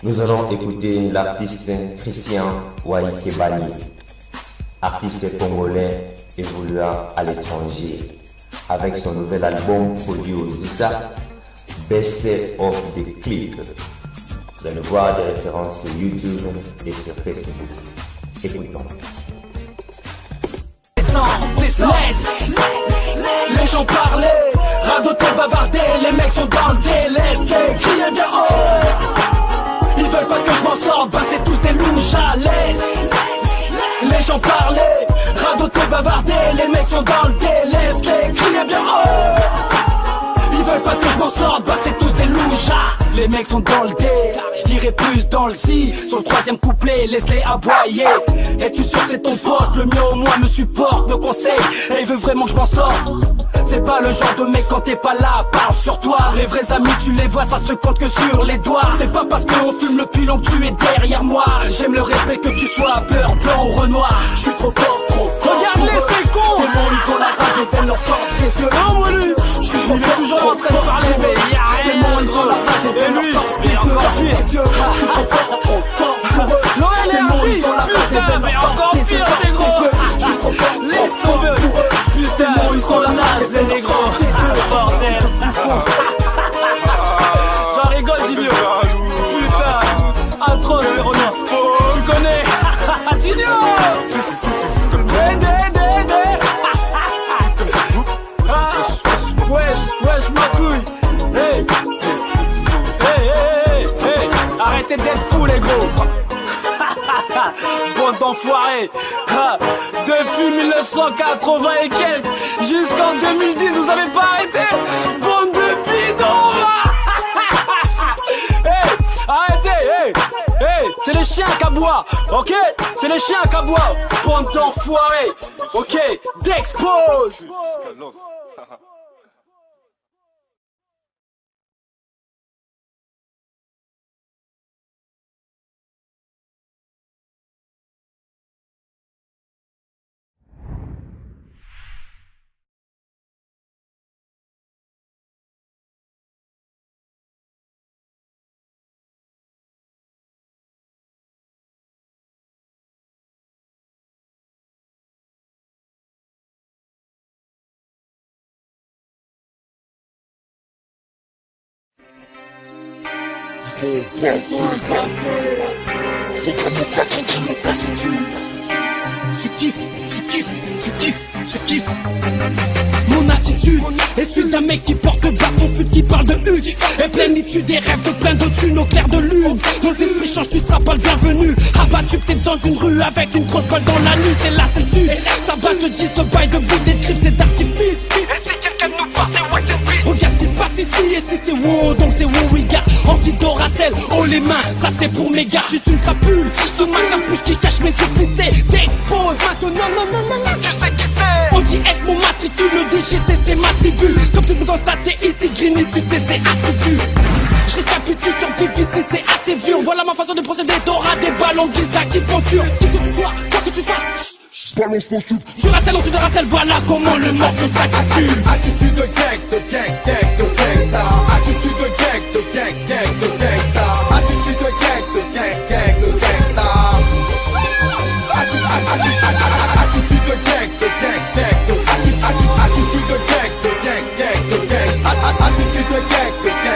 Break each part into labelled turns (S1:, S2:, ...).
S1: Nous allons écouter l'artiste Christian Waikebani, artiste congolais évoluant à l'étranger, avec son nouvel album produit aux Zissa, Best of the Clip. Vous allez voir des références sur YouTube et sur Facebook. Écoutons.
S2: Laisse les gens parler, radoter, bavarder, les mecs sont dans le délai, crier bien haut. Ils veulent pas que je m'en sorte, bah c'est tous des louches, laisse les gens parler, radoter, bavarder, les mecs sont dans le délai, crier bien haut. Ils veulent pas que je m'en sorte, bah c'est tous des louches. Les mecs sont dans le dé, je dirais plus dans le si. Sur le troisième couplet, laisse-les aboyer. Es-tu sûr c'est ton pote, le mien au moins me supporte, me conseille, et il veut vraiment que je m'en sorte. C'est pas le genre de mec quand t'es pas là, parle sur toi. Les vrais amis tu les vois, ça se compte que sur les doigts. C'est pas parce qu'on fume le pilon que tu es derrière moi. J'aime le respect que tu sois beurre, blanc ou renoir. Je suis trop fort, trop fort. Regarde-les ces cons. Des mots ils font la rage et viennent leur sorte des yeux. Non moi lui, je suis trop fort, toujours en train de parler mais y'a rien. Des mots ils font la rage et viennent leur sorte des yeux. Je suis trop fort, trop fort. Noël est arti, putain mais encore pire c'est gros. Je suis trop fort, laisse tomber. Putain, ils sont la naze, les négros. Bordel. J'en rigole, Junior. Putain, atroce, les renards. Tu connais Junior. Wesh, ma couille. Hey. Arrêtez d'être fous, les gros. Bande d'enfoirés. Depuis 1980 et quelques jusqu'en 2010 vous avez pas arrêté. Bande de bidons. Hey, arrêtez. Hey, c'est les chiens qu'aboient. Ok, c'est les chiens qu'aboient. Bande d'enfoirés. Ok, d'expose. Tu kiffes. Mon attitude est celle d'un mec qui porte baston, fut qui parle de Hugues. Et plénitude des rêves de plein de thunes au clair de lune. Nos esprits changent, tu seras pas le bienvenu. Abattu peut-être dans une rue avec une grosse balle dans la nuit, c'est là, c'est sûr. Ça va de 10 de bail, de bout des tripes, c'est d'artifice. Et si quelqu'un nous voit, c'est ouais, c'est regarde ce qui se passe ici, et si c'est wow, donc c'est wow, oui, gars. Anti-Doracel, oh les mains, ça c'est pour mes gars, juste une crapule. Ce ma capuche qui cache mes épicés, t'expose maintenant, non, on dit est mon matricule, le DGC c'est ma tribu. Comme tu peux constater ici, Greeny, tu sais c'est assidu. Je récapitule sur Vivi, si c'est assez dur. Voilà ma façon de procéder, t'auras des ballons Visa qui penturent. Qui que tu sois, quoi que tu fasses, balance posture. Tu racelles en dessous de racelle, voilà comment le morceau s'attitue. Attitude de gang, de gangsta. Attitude de gang, de gangsta. Attitude de gang, de gangsta. Attitude de gang, de gangsta. Attitude de gang, de gangsta. Attitude de gang, de gangsta.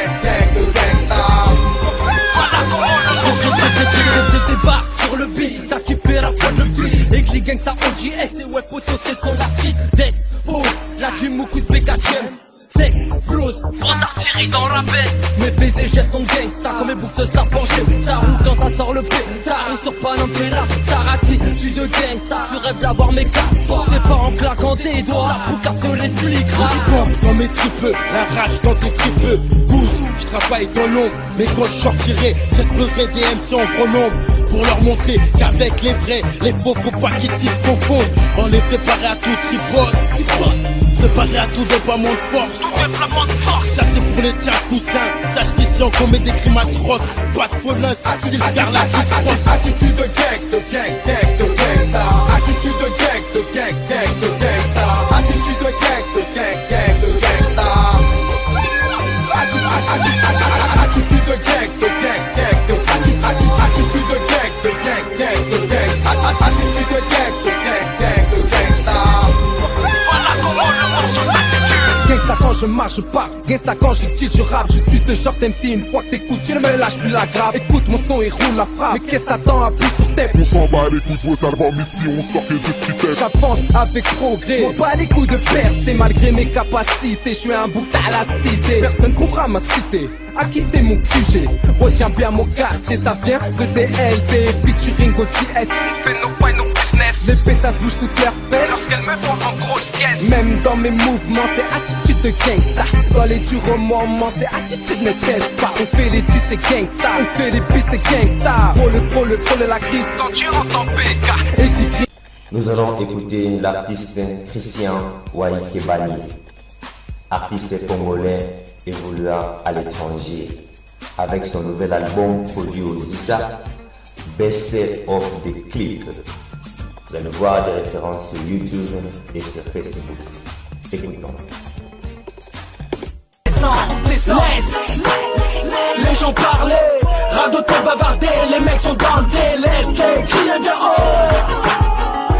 S2: Je débarque sur le beat, t'as kiffé la pointe de beat. Écrit gangsta OGS et ouais photo c'est son la street. Dex, pose, la Jim Moukus Beka James. Sex, close, grosse artillerie dans la bête. Mes baisers jettent son gangsta comme mes boucles ça penchait. Ça roule quand ça sort le pétard ou sur Panampera. Sarati, tu de gangsta, tu rêves d'avoir mes casques. C'est pas en claquant des doigts, la poucave te l'expliquera.
S3: Dans mes tripes, la rage dans tes tripes. Goose, je travaille dans l'ombre, mais quand je sortirai, j'exploserai des MC en gros nombre. Pour leur montrer qu'avec les vrais, les faux, faut pas qu'ici se confondent. On est préparé à toute riposte. Préparé à tout déploiement de force. Ça c'est pour les tiens coussins. Sache qu'ici on commet des crimes atroces. Pas de folie, c'est le gars là qui se frotte. Attitude de gang, de gangsta. Attitude de gang, de gangsta. Attitude de gang, de gangsta. Attitude de gang, de gangsta.
S4: je marche pas. Gangsta quand je chill, je rappe, je suis ce genre d'MC. Une fois que t'écoutes, tu ne me lâches plus la grave. Écoute mon son et roule la frappe. Mais qu'est-ce t'attends, appuie sur tes.
S5: On s'en bat les coups de vos albums ici, on sort que de ce qui t'aide.
S4: J'avance avec progrès, je pas les coups de percer. Malgré mes capacités, je suis un bout à la cité. Personne pourra m'inciter à quitter mon QG. Retiens bien mon quartier, ça vient de DLD. Featuring OTS, fais no fight, no business. Les pétasses bougent toutes leurs fesses lorsqu'elles me font en grosse caisse. Même dans mes mouvements, c'est attitude de gangsta. Dans les durs moments, c'est attitude ne teste pas. On fait les dits, c'est gangsta. On fait les pistes, c'est gangsta. Frôle la crise quand tu rentres en PK. Et dis
S1: Nous allons écouter l'artiste Christian Waikebani, artiste congolais évoluant à l'étranger, avec son nouvel album produit au Zissa, Best of the Clip. Vous allez voir des références sur YouTube et sur Facebook. Écoutons.
S2: Laisse les gens parler, radoter, bavarder, les mecs sont dans le délai, crier bien haut.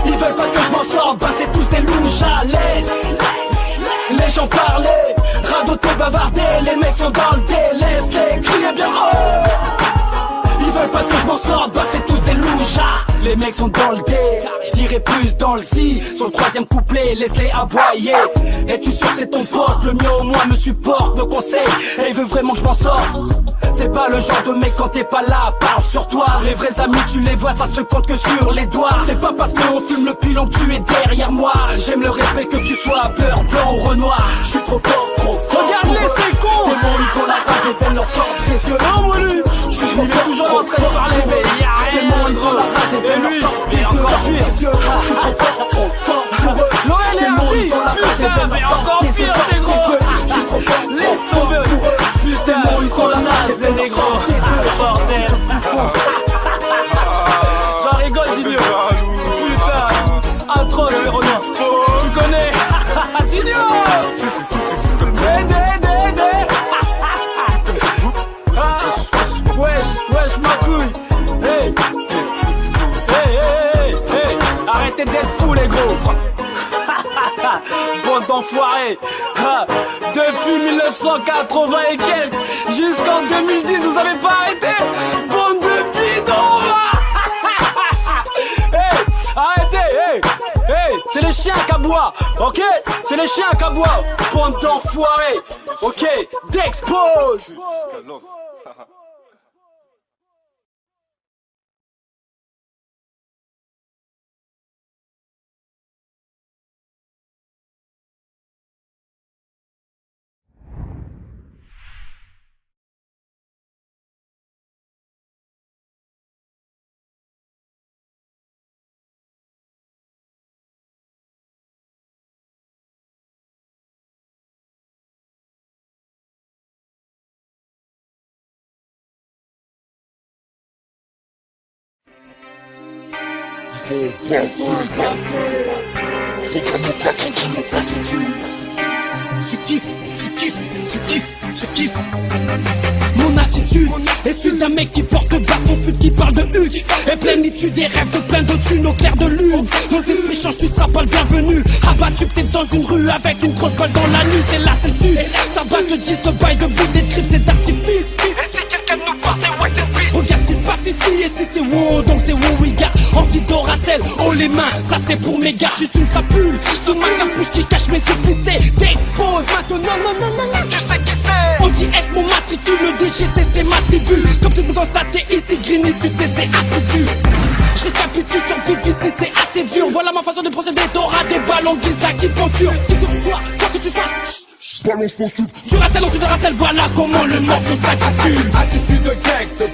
S2: Ils veulent pas que je m'en sorte, bah c'est tous des louches. Laisse les gens parler, radoter, bavarder, les mecs sont dans le délai, crier bien haut. Ils veulent pas que je m'en sorte, bah c'est tous des louches. Les mecs sont dans le dé, je dirais plus dans le si. Sur le troisième couplet, laisse-les aboyer. Es-tu sûr c'est ton pote, le mien au moins me supporte, me conseille, et il veut vraiment que je m'en sorte. C'est pas le genre de mec quand t'es pas là, parle sur toi. Les vrais amis tu les vois, ça se compte que sur les doigts. C'est pas parce qu'on fume le pilon que tu es derrière moi. J'aime le respect que tu sois beurre, blanc ou renoir. Je suis trop fort, trop fort. Regarde-les c'est con. Les mots ils font la rage, les veines leur sortent des yeux. Non moi lui, je suis toujours en train de parler mais y'a rien. Les mots ils font la rage, les veines leur sortent des yeux. Encore pire, je suis trop fort. L'OLRJ, putain mais encore pire c'est gros. Je suis trop fort, laisse tomber. Putain, ils sont la naze, les négros. Bordel. J'en rigole, Junior. Putain, atroce, les renonces. Tu connais Junior. Wesh, ma couille. Hey. Arrêtez d'être fous, les gros. Bande d'enfoirés. Depuis 1980 et quelques jusqu'en 2010 vous avez pas arrêté. Bande de bidons. Hey, arrêtez. Hey, c'est les chiens qui aboient. Ok, c'est les chiens qui aboient. Bande d'enfoirés. Ok, d'expose. Tu kiffes. Mon attitude est celle d'un mec qui porte baston, fut qui parle de Hugues. Et plénitude des rêves de plein de thunes au clair de lune. Nos esprits changent, tu seras pas le bienvenu. Abattu peut-être dans une rue avec une grosse balle dans la nuit. C'est là, c'est le sud. Ça va de 10 de bail de but, des trips, c'est d'artifice. Et si quelqu'un nous voit, c'est ouais, c'est pisse. Regarde ce qui se passe ici, et si c'est wow, donc c'est wow, oui, gars. Anti-Doracel, oh les mains, ça c'est pour mes gars. J'suis une crapule, ce ma capuche qui cache mes suppliciés. T'expose maintenant, non, tu sais qui c'est. On dit est mon matricule, le DGC c'est ma tribu. Comme tout le monde constaté ici, Green, tu sais c'est assidu. Je récapitule sur VPC, c'est assez dur. Voilà ma façon de procéder, t'auras des ballons Giza qui ponture. Qui que ce soit, quoi que tu fasses,
S5: balance ton stup.
S4: tu ratelles, voilà comment le morceau s'intitule.
S3: Attitude de gang, de